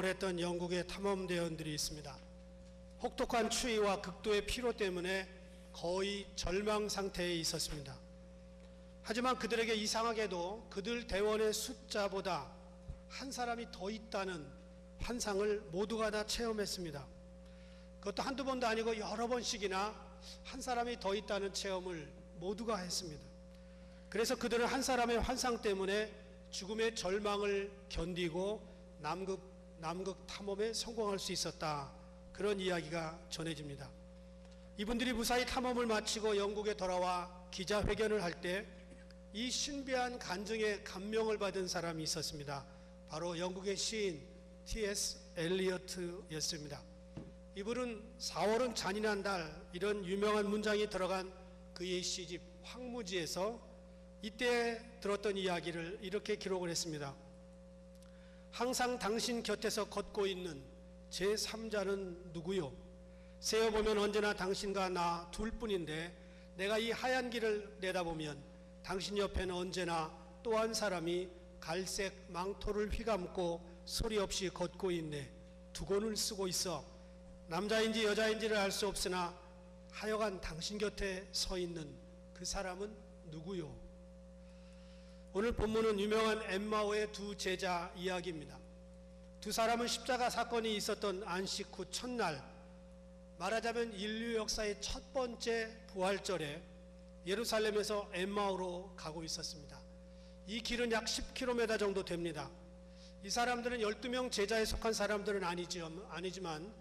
했던 영국의 탐험대원들이 있습니다. 혹독한 추위와 극도의 피로 때문에 거의 절망 상태에 있었습니다. 하지만 그들에게 이상하게도 그들 대원의 숫자보다 한 사람이 더 있다는 환상을 모두가 다 체험했습니다. 그것도 한두 번도 아니고 여러 번씩이나 한 사람이 더 있다는 체험을 모두가 했습니다. 그래서 그들은 한 사람의 환상 때문에 죽음의 절망을 견디고 남극 탐험에 성공할 수 있었다, 그런 이야기가 전해집니다. 이분들이 무사히 탐험을 마치고 영국에 돌아와 기자회견을 할 때 이 신비한 간증에 감명을 받은 사람이 있었습니다. 바로 영국의 시인 T.S. 엘리어트였습니다. 이분은 4월은 잔인한 달, 이런 유명한 문장이 들어간 그의 시집 황무지에서 이때 들었던 이야기를 이렇게 기록을 했습니다. 항상 당신 곁에서 걷고 있는 제3자는 누구요? 세어보면 언제나 당신과 나 둘뿐인데 내가 이 하얀 길을 내다보면 당신 옆에는 언제나 또 한 사람이 갈색 망토를 휘감고 소리 없이 걷고 있네. 두건을 쓰고 있어. 남자인지 여자인지를 알 수 없으나 하여간 당신 곁에 서 있는 그 사람은 누구요? 오늘 본문은 유명한 엠마오의 두 제자 이야기입니다. 두 사람은 십자가 사건이 있었던 안식 후 첫날, 말하자면 인류 역사의 첫 번째 부활절에 예루살렘에서 엠마오로 가고 있었습니다. 이 길은 약 10km 정도 됩니다. 이 사람들은 12명 제자에 속한 사람들은 아니지만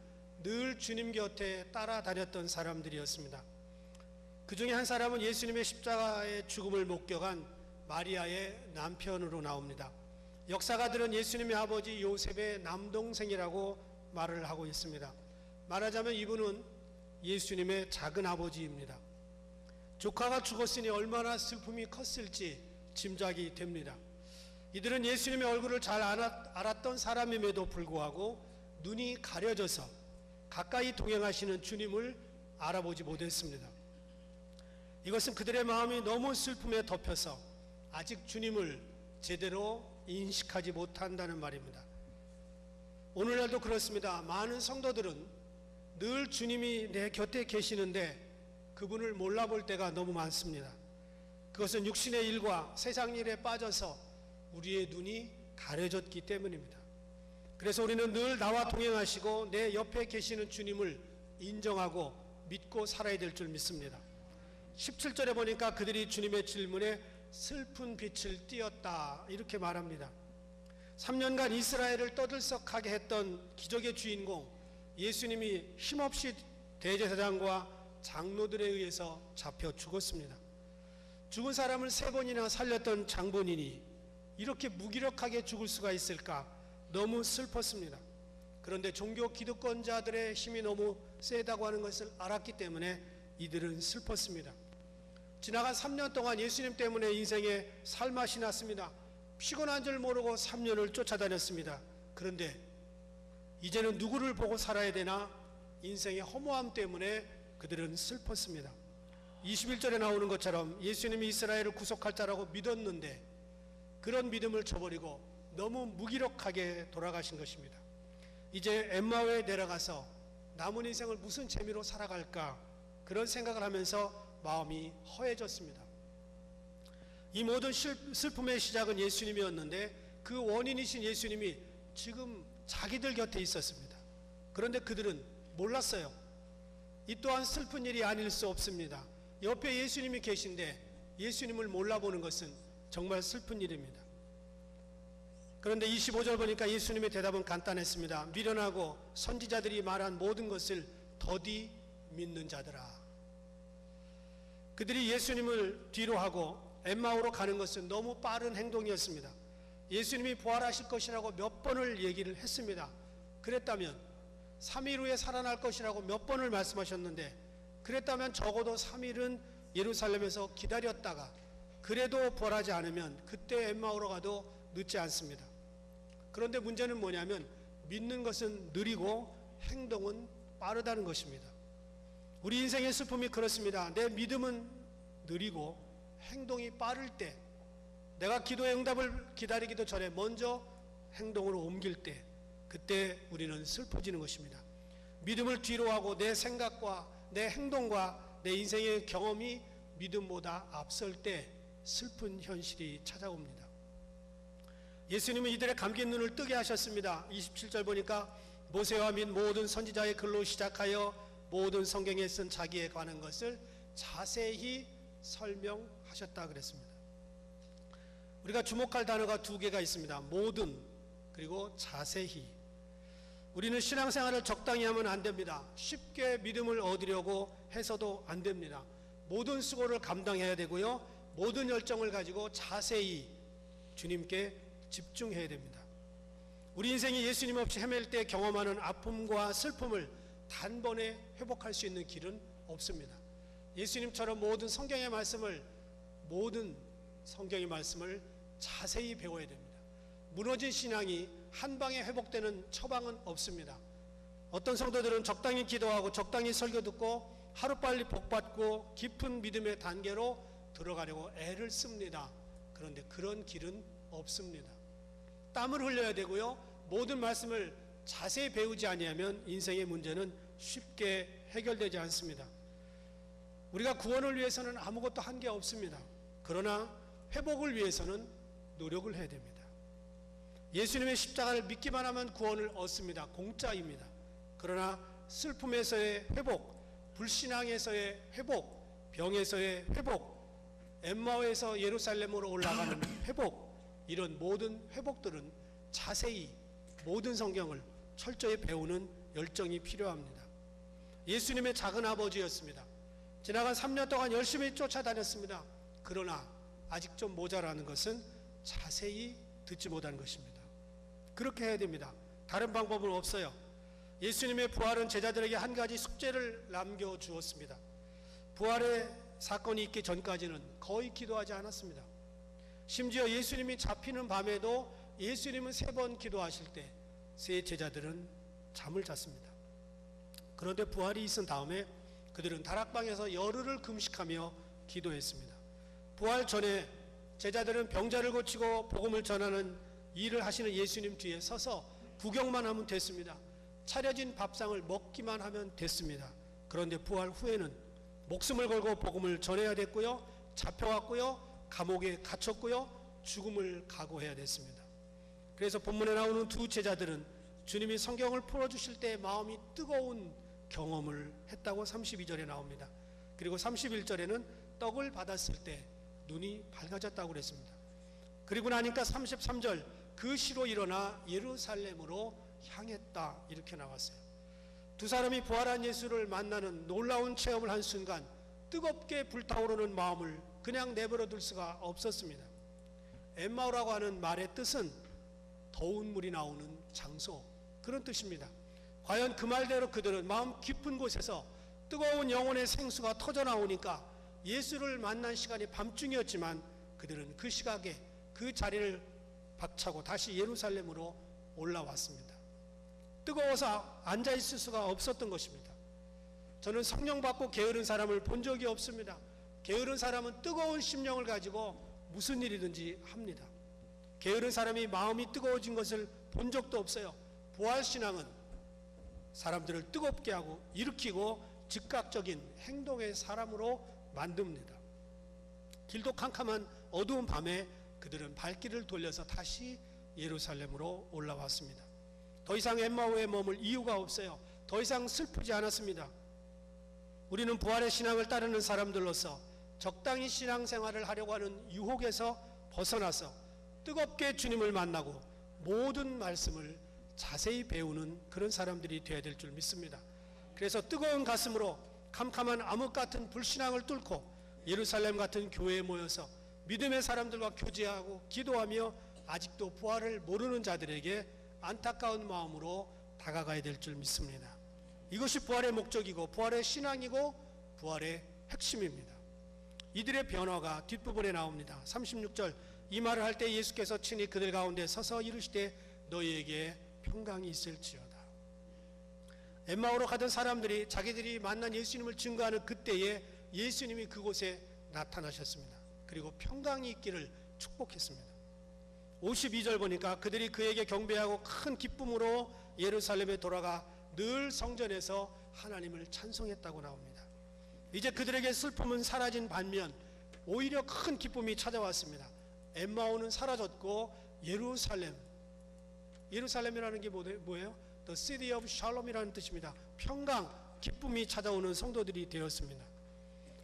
늘 주님 곁에 따라다녔던 사람들이었습니다. 그 중에 한 사람은 예수님의 십자가의 죽음을 목격한 마리아의 남편으로 나옵니다. 역사가들은 예수님의 아버지 요셉의 남동생이라고 말을 하고 있습니다. 말하자면 이분은 예수님의 작은 아버지입니다. 조카가 죽었으니 얼마나 슬픔이 컸을지 짐작이 됩니다. 이들은 예수님의 얼굴을 잘 알았던 사람임에도 불구하고 눈이 가려져서 가까이 동행하시는 주님을 알아보지 못했습니다. 이것은 그들의 마음이 너무 슬픔에 덮여서 아직 주님을 제대로 인식하지 못한다는 말입니다. 오늘날도 그렇습니다. 많은 성도들은 늘 주님이 내 곁에 계시는데 그분을 몰라볼 때가 너무 많습니다. 그것은 육신의 일과 세상 일에 빠져서 우리의 눈이 가려졌기 때문입니다. 그래서 우리는 늘 나와 동행하시고 내 옆에 계시는 주님을 인정하고 믿고 살아야 될 줄 믿습니다. 17절에 보니까 그들이 주님의 질문에 슬픈 빛을 띄었다, 이렇게 말합니다. 3년간 이스라엘을 떠들썩하게 했던 기적의 주인공 예수님이 힘없이 대제사장과 장로들에 의해서 잡혀 죽었습니다. 죽은 사람을 3번이나 살렸던 장본인이 이렇게 무기력하게 죽을 수가 있을까? 너무 슬펐습니다. 그런데 종교 기득권자들의 힘이 너무 세다고 하는 것을 알았기 때문에 이들은 슬펐습니다. 지나간 3년 동안 예수님 때문에 인생에 살맛이 났습니다. 피곤한 줄 모르고 3년을 쫓아다녔습니다. 그런데 이제는 누구를 보고 살아야 되나? 인생의 허무함 때문에 그들은 슬펐습니다. 21절에 나오는 것처럼 예수님이 이스라엘을 구속할 자라고 믿었는데 그런 믿음을 저버리고 너무 무기력하게 돌아가신 것입니다. 이제 엠마오에 내려가서 남은 인생을 무슨 재미로 살아갈까, 그런 생각을 하면서 마음이 허해졌습니다. 이 모든 슬픔의 시작은 예수님이었는데 그 원인이신 예수님이 지금 자기들 곁에 있었습니다. 그런데 그들은 몰랐어요. 이 또한 슬픈 일이 아닐 수 없습니다. 옆에 예수님이 계신데 예수님을 몰라보는 것은 정말 슬픈 일입니다. 그런데 25절 보니까 예수님의 대답은 간단했습니다. 미련하고 선지자들이 말한 모든 것을 더디 믿는 자들아. 그들이 예수님을 뒤로 하고 엠마오로 가는 것은 너무 빠른 행동이었습니다. 예수님이 부활하실 것이라고 몇 번을 얘기를 했습니다. 그랬다면 3일 후에 살아날 것이라고 몇 번을 말씀하셨는데, 그랬다면 적어도 3일은 예루살렘에서 기다렸다가 그래도 부활하지 않으면 그때 엠마오로 가도 늦지 않습니다. 그런데 문제는 뭐냐면 믿는 것은 느리고 행동은 빠르다는 것입니다. 우리 인생의 슬픔이 그렇습니다. 내 믿음은 느리고 행동이 빠를 때, 내가 기도의 응답을 기다리기도 전에 먼저 행동으로 옮길 때, 그때 우리는 슬퍼지는 것입니다. 믿음을 뒤로하고 내 생각과 내 행동과 내 인생의 경험이 믿음보다 앞설 때 슬픈 현실이 찾아옵니다. 예수님은 이들의 감긴 눈을 뜨게 하셨습니다. 27절 보니까 모세와 및 모든 선지자의 글로 시작하여 모든 성경에 쓴 자기에 관한 것을 자세히 설명하셨다 그랬습니다. 우리가 주목할 단어가 두 개가 있습니다. 모든 그리고 자세히. 우리는 신앙생활을 적당히 하면 안 됩니다. 쉽게 믿음을 얻으려고 해서도 안 됩니다. 모든 수고를 감당해야 되고요. 모든 열정을 가지고 자세히 주님께 집중해야 됩니다. 우리 인생이 예수님 없이 헤맬 때 경험하는 아픔과 슬픔을 단번에 회복할 수 있는 길은 없습니다. 예수님처럼 모든 성경의 말씀을 자세히 배워야 됩니다. 무너진 신앙이 한 방에 회복되는 처방은 없습니다. 어떤 성도들은 적당히 기도하고 적당히 설교 듣고 하루빨리 복받고 깊은 믿음의 단계로 들어가려고 애를 씁니다. 그런데 그런 길은 없습니다. 땀을 흘려야 되고요. 모든 말씀을 자세히 배우지 아니하면 인생의 문제는 쉽게 해결되지 않습니다. 우리가 구원을 위해서는 아무것도 한 게 없습니다. 그러나 회복을 위해서는 노력을 해야 됩니다. 예수님의 십자가를 믿기만 하면 구원을 얻습니다. 공짜입니다. 그러나 슬픔에서의 회복, 불신앙에서의 회복, 병에서의 회복, 엠마오에서 예루살렘으로 올라가는 회복, 이런 모든 회복들은 자세히 모든 성경을 철저히 배우는 열정이 필요합니다. 예수님의 작은 아버지였습니다. 지나간 3년 동안 열심히 쫓아다녔습니다. 그러나 아직 좀 모자라는 것은 자세히 듣지 못하는 것입니다. 그렇게 해야 됩니다. 다른 방법은 없어요. 예수님의 부활은 제자들에게 한 가지 숙제를 남겨주었습니다. 부활의 사건이 있기 전까지는 거의 기도하지 않았습니다. 심지어 예수님이 잡히는 밤에도 예수님은 3번 기도하실 때 세 제자들은 잠을 잤습니다. 그런데 부활이 있은 다음에 그들은 다락방에서 열흘을 금식하며 기도했습니다. 부활 전에 제자들은 병자를 고치고 복음을 전하는 일을 하시는 예수님 뒤에 서서 구경만 하면 됐습니다. 차려진 밥상을 먹기만 하면 됐습니다. 그런데 부활 후에는 목숨을 걸고 복음을 전해야 됐고요. 잡혀갔고요. 감옥에 갇혔고요. 죽음을 각오해야 됐습니다. 그래서 본문에 나오는 두 제자들은 주님이 성경을 풀어주실 때 마음이 뜨거운 경험을 했다고 32절에 나옵니다. 그리고 31절에는 떡을 받았을 때 눈이 밝아졌다고 그랬습니다. 그리고 나니까 33절 그 시로 일어나 예루살렘으로 향했다 이렇게 나왔어요. 두 사람이 부활한 예수를 만나는 놀라운 체험을 한 순간 뜨겁게 불타오르는 마음을 그냥 내버려 둘 수가 없었습니다. 엠마오라고 하는 말의 뜻은 더운 물이 나오는 장소, 그런 뜻입니다. 과연 그 말대로 그들은 마음 깊은 곳에서 뜨거운 영혼의 생수가 터져 나오니까 예수를 만난 시간이 밤중이었지만 그들은 그 시각에 그 자리를 박차고 다시 예루살렘으로 올라왔습니다. 뜨거워서 앉아있을 수가 없었던 것입니다. 저는 성령 받고 게으른 사람을 본 적이 없습니다. 게으른 사람은 뜨거운 심령을 가지고 무슨 일이든지 합니다. 게으른 사람이 마음이 뜨거워진 것을 본 적도 없어요. 부활신앙은 사람들을 뜨겁게 하고 일으키고 즉각적인 행동의 사람으로 만듭니다. 길도 캄캄한 어두운 밤에 그들은 발길을 돌려서 다시 예루살렘으로 올라왔습니다. 더 이상 엠마오에 머물 이유가 없어요. 더 이상 슬프지 않았습니다. 우리는 부활의 신앙을 따르는 사람들로서 적당히 신앙생활을 하려고 하는 유혹에서 벗어나서 뜨겁게 주님을 만나고 모든 말씀을 자세히 배우는 그런 사람들이 되어야 될 줄 믿습니다. 그래서 뜨거운 가슴으로 캄캄한 암흑 같은 불신앙을 뚫고 예루살렘 같은 교회에 모여서 믿음의 사람들과 교제하고 기도하며 아직도 부활을 모르는 자들에게 안타까운 마음으로 다가가야 될 줄 믿습니다. 이것이 부활의 목적이고 부활의 신앙이고 부활의 핵심입니다. 이들의 변화가 뒷부분에 나옵니다. 36절 이 말을 할 때 예수께서 친히 그들 가운데 서서 이르시되 너희에게 평강이 있을지어다. 엠마오로 가던 사람들이 자기들이 만난 예수님을 증거하는 그때에 예수님이 그곳에 나타나셨습니다. 그리고 평강이 있기를 축복했습니다. 52절 보니까 그들이 그에게 경배하고 큰 기쁨으로 예루살렘에 돌아가 늘 성전에서 하나님을 찬송했다고 나옵니다. 이제 그들에게 슬픔은 사라진 반면 오히려 큰 기쁨이 찾아왔습니다. 엠마오는 사라졌고 예루살렘이라는 게 뭐예요? The City of Shalom이라는 뜻입니다. 평강, 기쁨이 찾아오는 성도들이 되었습니다.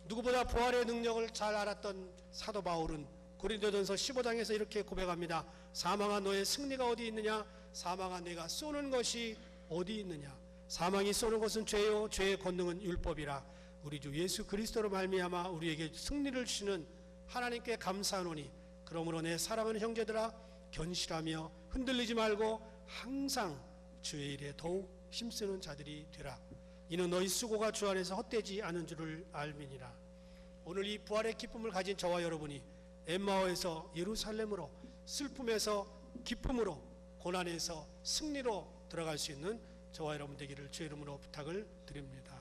누구보다 부활의 능력을 잘 알았던 사도 바울은 고린도전서 15장에서 이렇게 고백합니다. 사망아 너의 승리가 어디 있느냐? 사망아 내가 쏘는 것이 어디 있느냐? 사망이 쏘는 것은 죄요 죄의 권능은 율법이라. 우리 주 예수 그리스도로 말미암아 우리에게 승리를 주시는 하나님께 감사하노니 그러므로 내 사랑하는 형제들아 견실하며 흔들리지 말고 항상 주의 일에 더욱 힘쓰는 자들이 되라. 이는 너희 수고가 주 안에서 헛되지 않은 줄을 알미니라. 오늘 이 부활의 기쁨을 가진 저와 여러분이 엠마오에서 예루살렘으로, 슬픔에서 기쁨으로, 고난에서 승리로 들어갈 수 있는 저와 여러분 되기를 주의 이름으로 부탁을 드립니다.